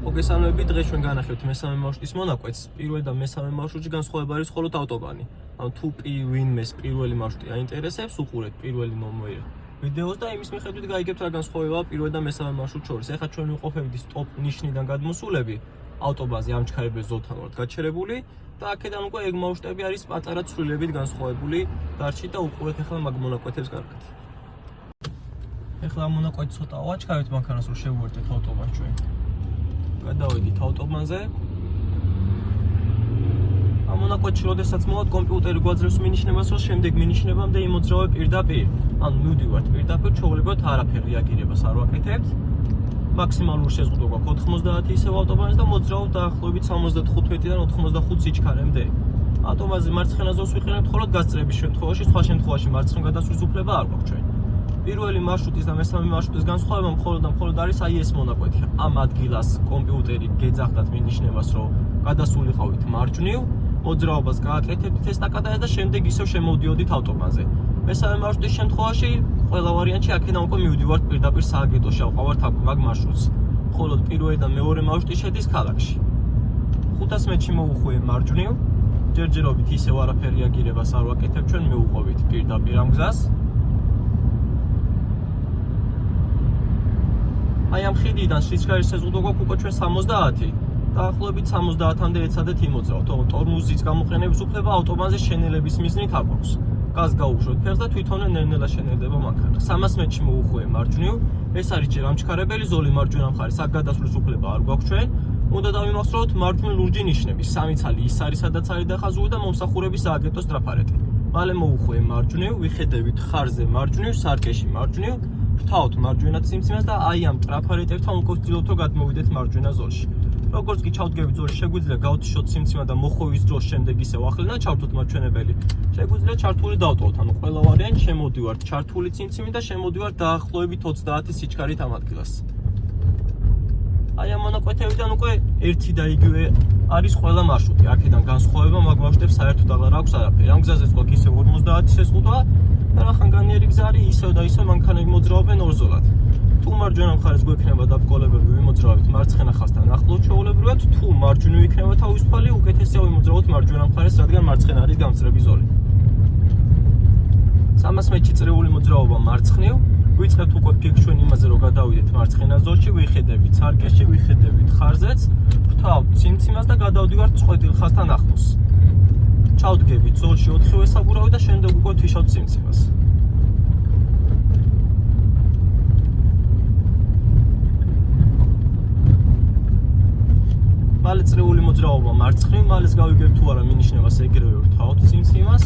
მოგესალმებით, დღეს ჩვენ განახლებთ მესამე მარშრუტის მონაკვეთს. პირველი და მესამე მარშრუტში განსხვავება არის მხოლოდ ავტობანი. ანუ თუ ვინმეს პირველი მარშრუტი აინტერესებს, უყურეთ პირველი ნომერი ვიდეოს და იმის მიხედვით გაიგებთ რა განსხვავებაა პირველი და მესამე მარშრუტ შორის. ეხლა ჩვენ ვიყოფებით სტოპ ნიშნიდან გადმოსულები ავტობანზე ამჩქარებელ ზოლთან ვართ გაჩერებული და აქედან უკვე ეგ მარშრუტები არის პატარა ცვლილებით განსხვავებული დარჩით და უყურეთ ეხლა მაგ მონაკვეთებს კარგად. ეხლა მონაკვეთი ცოტა ვაჩქარებთ მანქანას რომ შევუერთდეთ ავტობანს ჩვენ. გადავედით ავტობანზე. ამ მონაკვეთში როდესაც მოვად კომპიუტერი გვაძლევს მინიშნებას, რომ შემდეგ მინიშნებამდე იმოძრავე პირდაპირ. ანუ მივდივართ პირდაპირ, ჩვეულებრივად არაფერ რეაგირებას არ ვაკეთებთ. მაქსიმალური შეზღუდვა გვაქვს 90 ისევ ავტობანზე და მოძრავ დაახლოებით 75-დან 85 სიჩქარემდე. ავტობანზე მარცხენა ზოლს ვიყენებთ მხოლოდ გასწრების შემთხვევაში, სხვა შემთხვევაში მარცხენ გადასვლის უფლება არ გვაქვს ჩვენ. პირველი მარშრუტის და მესამე მარშრუტის განსხვავება მხოლოდ და მხოლოდ არის აი ეს მონაკვეთი. ამ ადგილას კომპიუტერი გეძახდათ მინიშნებას, რომ გადასულიყავით მარჯვნივ, მოძრაობას გააკეთებთ ესტაკადაზე და შემდეგ ისევ შემოვდიოდით ავტობანზე. მესამე მარშრუტის შემთხვევაში ყველა ვარიანტში აქედან უკვე მივდივართ პირდაპირ სააგენტოში, ავყავართ მაგ მარშრუტს. მხოლოდ პირველი და მეორე მარშრუტი შედის ქალაქში. 500 მეტრში მოუხვიე მარჯვნივ, ჯერჯერობით ისევ არაფერი რეაგირებას არ ვაკეთებ, ჩვენ მივუყვებით პირდაპირ ამ გზას. აი ამ ხიდიდან სიჩქარის შეზღუდვა გვაქვს უკვე ჩვენ 70. დაახლოებით 70-მდე ეცადეთ იმოძრავთ. ტორმუზის გამოყენების უფლება ავტობანზე შენელების მიზნით არ გვაქვს. გაზ გაუშვეთ ფეხს და თვითონ ნელ-ნელა შენელდება მანქანა. 300 მეტრში მოუხვიე მარჯვნივ. ეს არის ჯერ ამჩქარებელი ზოლი მარჯვენა მხარეს, აქ გადასვლის უფლება არ გვაქვს ჩვენ. უნდა დავიმახსოვროთ მარჯვნივ ლურჯი ნიშნები. სამი ცალი ის არის, სადაც არის დახაზული და მომსახურების სააგენტოს ტრაფარეტი. მალე მოუხვიე მარჯვნივ, ვიხედებით ხარზე მარჯვნივ, სარკეში მარჯვნივ. ვრთავთ მარჯვენა ციმციმას და აი ამ ტრაფარეტებთან უკვე ვცდილობთ რომ გადმოვიდეთ მარჯვენა ზოლში. როგორც კი ჩავდგებით ზოლში, შეგვიძლია გავთიშოთ ციმციმა და მოხვევის დროს შემდეგ ისევ ახლიდან ჩავთოთ მაჩვენებელი. შეგვიძლია ჩართული დავტოვოთ, ანუ ყველა ვარიანტი შემოვდივართ ჩართული ციმციმით და შემოვდივართ დაახლოებით 30 სიჩქარით ამ ადგილას. აი ამ მონაკვეთებიდან უკვე ერთი და იგივე არის ყველა მარშრუტი. აქედან განსხვავება მაგ მარშრუტებს საერთოდ აღარ აქვს არაფერი. ამ გზაზეც გვაქვს ისევ 50 შეზღუდვა და ხანგანიერი გზა არის ისევ და ისევ მანქანები მოძრაობენ ორ ზოლად. თუ მარჯვენა მხარეს გვექნება დაბრკოლებები ვიმოძრავებთ მარცხენა ხაზთან ახლოს ჩვეულებრივად, თუ მარჯვნივ იქნება თავის თვალი, უკეთესია ვიმოძრავოთ მარჯვენა მხარეს, რადგან მარცხენა არის გამწრები ზოლი. 300 მეტრში წრიული მოძრაობა მარცხნივ, ვიწყებთ უკვე ფიქს ჩვენ იმაზე, რომ გადავიდეთ მარცხენა ზოლში, ვიხედებით სარკეში, ვიხედებით ხარზეც, ვრთავთ ციმციმას და გადავდივართ წყვეტილ ხაზთან ახლოს. ჩავდგებით ზოლში 4-ვე საბურავი და შემდეგ უკვე ვთიშავთ ციმციმას. მალე წრიული მოძრაობა მარცხნივ, მალეს გავიგებთ თუ არა მინიშნებას ეგრევე ვრთავთ ციმციმას.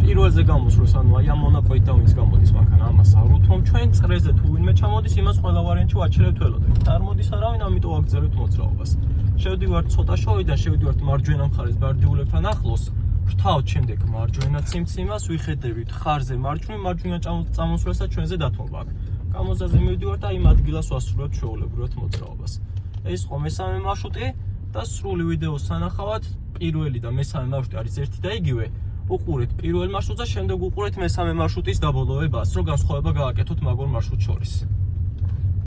პირველზე გამოსვლას, ანუ აი ამ მონაკვეთით და ვინც გამოდის მანქანა, ამას არ უთმობ ჩვენ, წრეზე თუ ვინმე ჩამოდის, იმას ყველა ვარიანტში ვაჩერებთ ველოდებით. არ მოდის არავინ, ამიტომ ვაგრძელებთ მოძრაობას. შევდივართ ცოტა შორიდან, შევდივართ მარჯვენა მხარეს ბარდიულებთან ახლოს, ვრთავთ შემდეგ მარჯვენა ციმციმას, ვიხედებით ხარზე მარჯვენა წამოსვლასაც ჩვენზე დათმობა აქვს. გამოზაზე მივდივართ და იმ ადგილას ვასრულებთ ჩვეულებრივად მოძრაობას. ეს იყო მესამე მარშრუტი და სრული ვიდეოს სანახავად პირველი და მესამე მარშრუტი არის ერთი და იგივე. უყურეთ პირველ მარშრუტს და შემდეგ უყურეთ მესამე მარშრუტის დაბოლოებას, რომ განსხვავება გააკეთოთ მაგ ორ მარშრუტს შორის.